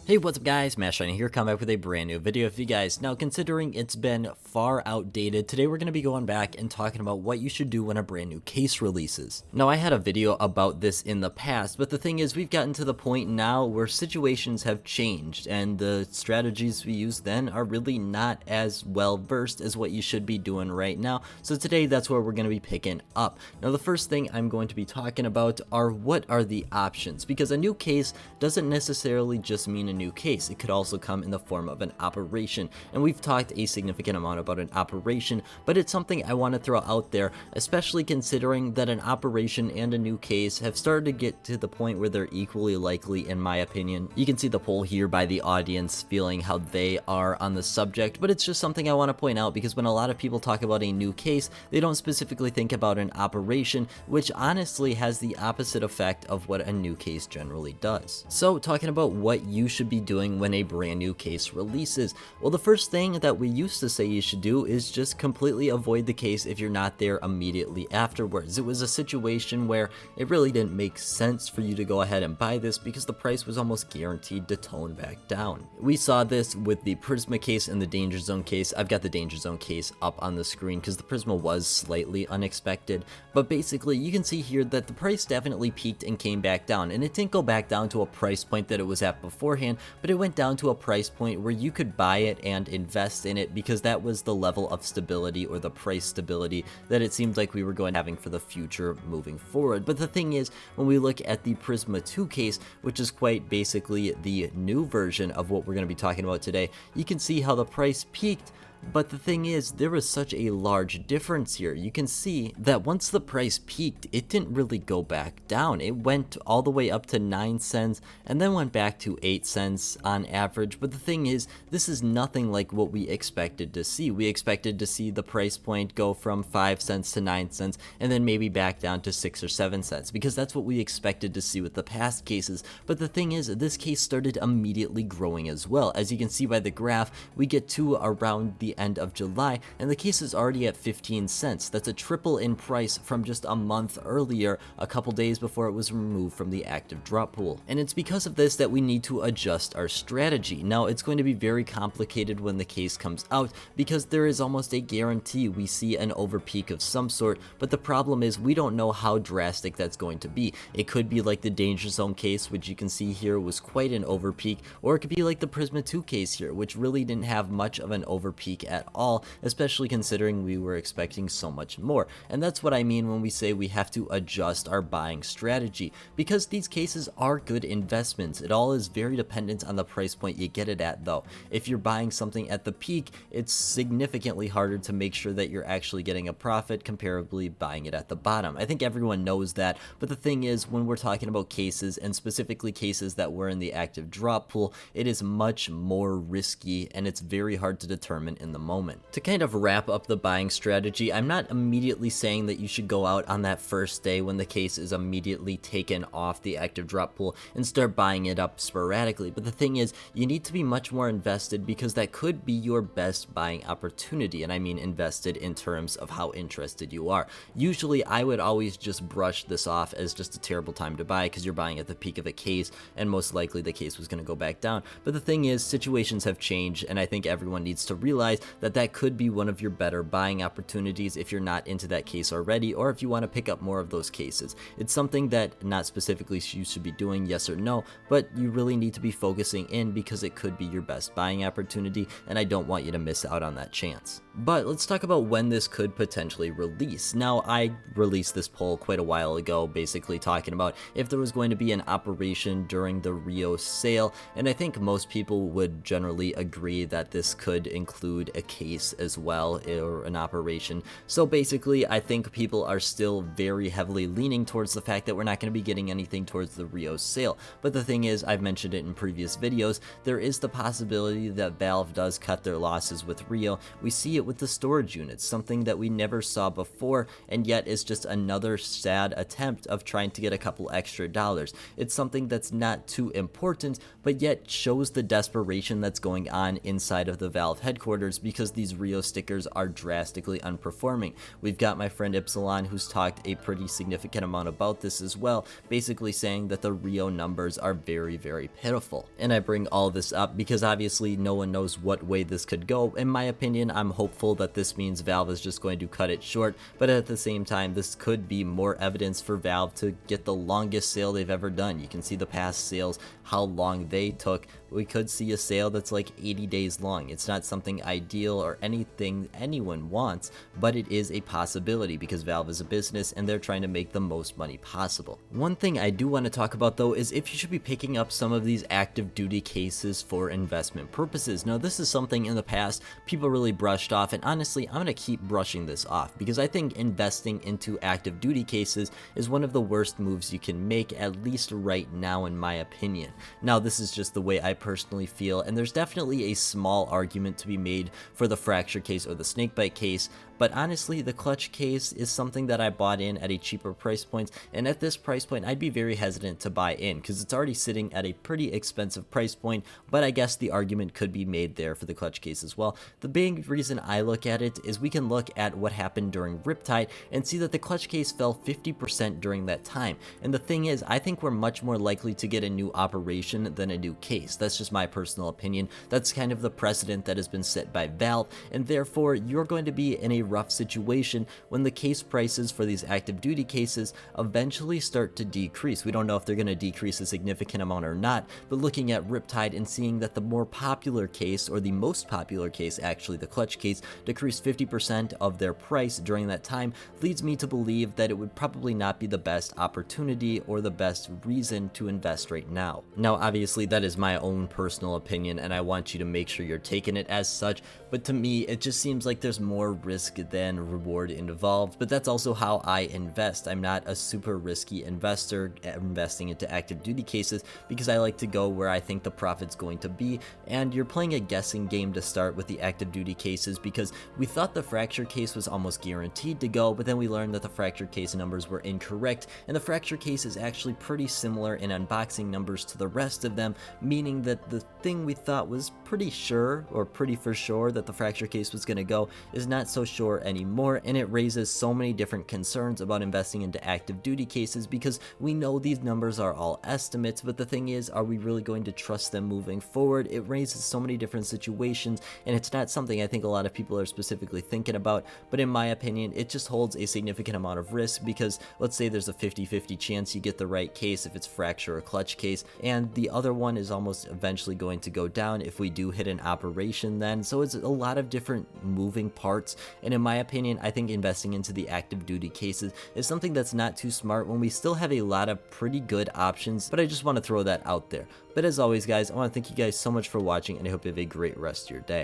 Hey, what's up guys, Mashine here, come back with a brand new video for you guys. Now, considering it's been far outdated, today we're going to be going back and talking about what you should do when a brand new case releases. Now, I had a video about this in the past, but the thing is we've gotten to the point now where situations have changed and the strategies we used then are really not as well versed as what you should be doing right now. So today that's where we're going to be picking up. Now, the first thing I'm going to be talking about are what are the options, because a new case doesn't necessarily just mean a new case. It could also come in the form of an operation, and we've talked a significant amount about an operation, but it's something I want to throw out there, especially considering that an operation and a new case have started to get to the point where they're equally likely, in my opinion. You can see the poll here by the audience feeling how they are on the subject, but it's just something I want to point out because when a lot of people talk about a new case, they don't specifically think about an operation, which honestly has the opposite effect of what a new case generally does. So talking about what you should be doing when a brand new case releases. Well, the first thing that we used to say you should do is just completely avoid the case if you're not there immediately afterwards. It was a situation where it really didn't make sense for you to go ahead and buy this because the price was almost guaranteed to tone back down. We saw this with the Prisma case and the Danger Zone case. I've got the Danger Zone case up on the screen because the Prisma was slightly unexpected, but basically you can see here that the price definitely peaked and came back down, and it didn't go back down to a price point that it was at beforehand, but it went down to a price point where you could buy it and invest in it because that was the level of stability or the price stability that it seemed like we were going having for the future moving forward. But the thing is, when we look at the Prisma 2 case, which is quite basically the new version of what we're going to be talking about today, you can see how the price peaked. But the thing is, there was such a large difference here. You can see that once the price peaked, it didn't really go back down. It went all the way up to 9 cents and then went back to 8 cents on average. But the thing is, this is nothing like what we expected to see. We expected to see the price point go from 5 cents to 9 cents and then maybe back down to 6 or 7 cents because that's what we expected to see with the past cases. But the thing is, this case started immediately growing as well. As you can see by the graph, we get to around the end of July and the case is already at 15 cents. That's a triple in price from just a month earlier, a couple days before it was removed from the active drop pool. And it's because of this that we need to adjust our strategy. Now, it's going to be very complicated when the case comes out because there is almost a guarantee we see an overpeak of some sort, but the problem is we don't know how drastic that's going to be. It could be like the Danger Zone case, which you can see here was quite an overpeak, or it could be like the Prisma 2 case here, which really didn't have much of an overpeak at all, especially considering we were expecting so much more. And that's what I mean when we say we have to adjust our buying strategy, because these cases are good investments. It all is very dependent on the price point you get it at though. If you're buying something at the peak, it's significantly harder to make sure that you're actually getting a profit comparably buying it at the bottom. I think everyone knows that, but the thing is, when we're talking about cases, and specifically cases that were in the active drop pool, it is much more risky and it's very hard to determine in the moment. To kind of wrap up the buying strategy, I'm not immediately saying that you should go out on that first day when the case is immediately taken off the active drop pool and start buying it up sporadically, but the thing is, you need to be much more invested because that could be your best buying opportunity, and I mean invested in terms of how interested you are. Usually I would always just brush this off as just a terrible time to buy because you're buying at the peak of a case and most likely the case was going to go back down. But the thing is, situations have changed and I think everyone needs to realize that that could be one of your better buying opportunities if you're not into that case already, or if you want to pick up more of those cases. It's something that not specifically you should be doing, yes or no, but you really need to be focusing in because it could be your best buying opportunity and I don't want you to miss out on that chance. But let's talk about when this could potentially release. Now, I released this poll quite a while ago, basically talking about if there was going to be an operation during the Rio sale, and I think most people would generally agree that this could include a case as well, or an operation. So basically, I think people are still very heavily leaning towards the fact that we're not going to be getting anything towards the Rio sale. But the thing is, I've mentioned it in previous videos, there is the possibility that Valve does cut their losses with Rio. We see it with the storage units, something that we never saw before, and yet is just another sad attempt of trying to get a couple extra dollars. It's something that's not too important, but yet shows the desperation that's going on inside of the Valve headquarters stickers because these Rio stickers are drastically unperforming. We've got my friend Ypsilon who's talked a pretty significant amount about this as well, basically saying that the Rio numbers are very, very pitiful. And I bring all this up because obviously no one knows what way this could go. In my opinion, I'm hopeful that this means Valve is just going to cut it short, but at the same time, this could be more evidence for Valve to get the longest sale they've ever done. You can see the past sales, how long they took. We could see a sale that's like 80 days long. It's not something ideal or anything anyone wants, but it is a possibility because Valve is a business and they're trying to make the most money possible. One thing I do want to talk about though is if you should be picking up some of these active duty cases for investment purposes. Now this is something in the past people really brushed off, and honestly I'm going to keep brushing this off because I think investing into active duty cases is one of the worst moves you can make, at least right now in my opinion. Now this is just the way I personally feel, and there's definitely a small argument to be made for the fracture case or the snakebite case, but honestly the clutch case is something that I bought in at a cheaper price point, and at this price point I'd be very hesitant to buy in because it's already sitting at a pretty expensive price point, but I guess the argument could be made there for the clutch case as well. The big reason I look at it is we can look at what happened during Riptide and see that the clutch case fell 50% during that time, and the thing is I think we're much more likely to get a new operation than a new case. That's just my personal opinion. That's kind of the precedent that has been set by Valve, and therefore you're going to be in a rough situation when the case prices for these active duty cases eventually start to decrease. We don't know if they're going to decrease a significant amount or not, but looking at Riptide and seeing that the more popular case, or the most popular case actually, the clutch case, decreased 50% of their price during that time leads me to believe that it would probably not be the best opportunity or the best reason to invest right now. Now obviously that is my own personal opinion and I want you to make sure you're taking it as such, but to me it just seems like there's more risk than reward involved. But that's also how I invest. I'm not a super risky investor investing into active duty cases because I like to go where I think the profit's going to be, and you're playing a guessing game to start with the active duty cases because we thought the fracture case was almost guaranteed to go, but then we learned that the fracture case numbers were incorrect, and the fracture case is actually pretty similar in unboxing numbers to the rest of them, meaning that the thing we thought was pretty sure, or pretty for sure, that the fracture case was going to go is not so sure anymore, and it raises so many different concerns about investing into active duty cases because we know these numbers are all estimates, but the thing is, are we really going to trust them moving forward? It raises so many different situations, and it's not something I think a lot of people are specifically thinking about, but in my opinion it just holds a significant amount of risk because let's say there's a 50-50 chance you get the right case if it's fracture or clutch case, and the other one is almost eventually going to go down if we do hit an operation then, so it's a lot of different moving parts, and in my opinion I think investing into the active duty cases is something that's not too smart when we still have a lot of pretty good options, but I just want to throw that out there. But as always guys, I want to thank you guys so much for watching, and I hope you have a great rest of your day.